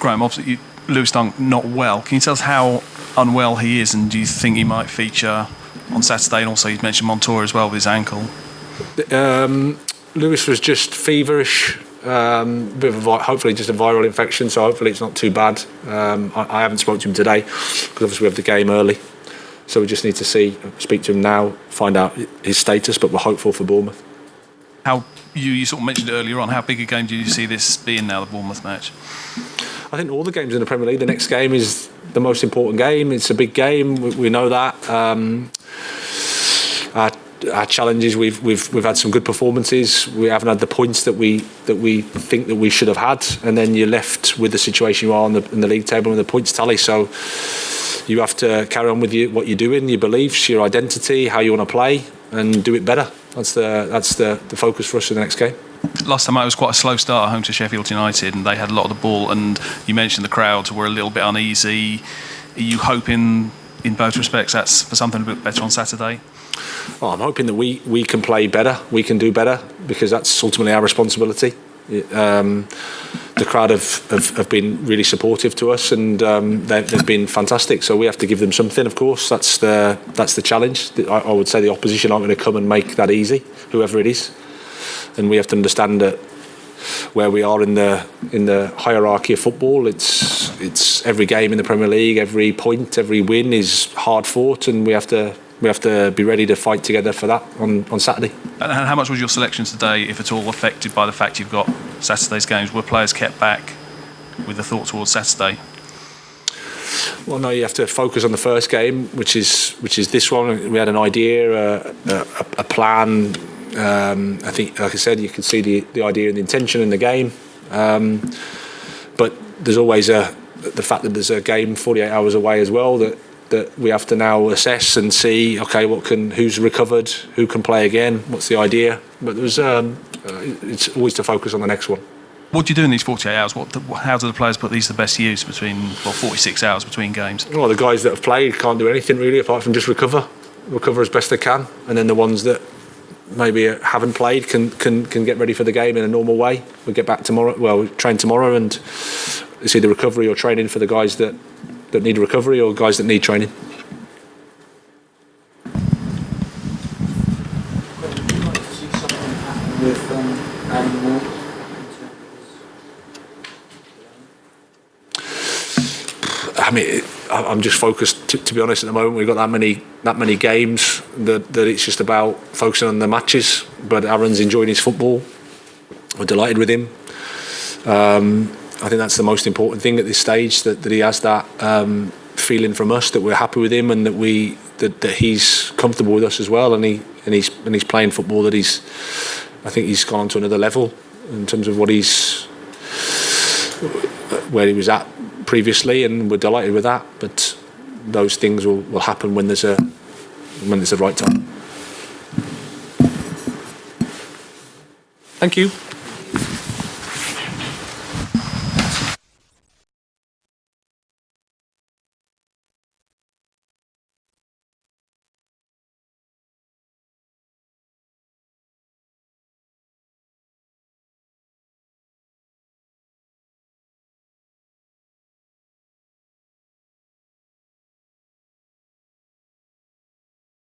Graham, obviously Lewis Dunk not well. Can you tell us how unwell he is, and do you think he might feature on Saturday? And also, you mentioned Montour as well with his ankle. Lewis was just feverish, bit of hopefully just a viral infection, so hopefully it's not too bad. I haven't spoken to him today because obviously we have the game early, so we just need to speak to him now, find out his status, but we're hopeful for Bournemouth. How you sort of mentioned it earlier on, how big a game do you see this being now, the Bournemouth match? I think all the games in the Premier League, the next game is the most important game. It's a big game. We know that. Our challenges, we've had some good performances. We haven't had the points that we think that we should have had, and then you're left with the situation you are in the league table and the points tally. So you have to carry on with what you're doing, your beliefs, your identity, how you want to play, and do it better. That's the focus for us for the next game. Last time out, it was quite a slow start at home to Sheffield United, and they had a lot of the ball. And you mentioned the crowds were a little bit uneasy. Are you hoping, in both respects, that's for something a bit better on Saturday? I'm hoping that we can play better, we can do better, because that's ultimately our responsibility. The crowd have been really supportive to us, and they've been fantastic. So we have to give them something. Of course, that's the challenge. I would say the opposition aren't going to come and make that easy, whoever it is. And we have to understand that where we are in the hierarchy of football, it's every game in the Premier League, every point, every win is hard fought, and we have to be ready to fight together for that on Saturday. And how much was your selection today, if at all, affected by the fact you've got Saturday's games? Were players kept back with the thought towards Saturday? Well, no, you have to focus on the first game, which is this one. We had an idea, a plan. I think, like I said, you can see the idea and the intention in the game, but there's always the fact that there's a game 48 hours away as well that we have to now assess and see. Okay, who's recovered, who can play again, what's the idea? But it's always to focus on the next one. What do you do in these 48 hours? How do the players put these to the best use between 46 hours between games? Well, the guys that have played can't do anything really apart from just recover as best they can, and then the ones that maybe haven't played can get ready for the game in a normal way. We'll get back tomorrow. Well, we train tomorrow, and it's either recovery or training for the guys that need recovery or guys that need training. I mean, I'm just focused. To be honest, at the moment we've got that many games that it's just about focusing on the matches. But Aaron's enjoying his football. We're delighted with him. I think that's the most important thing at this stage, that he has that feeling from us that we're happy with him, and that he's comfortable with us as well, and he's playing football that I think he's gone to another level in terms of where he was at previously, and we're delighted with that. But those things will happen when there's the right time. Thank you.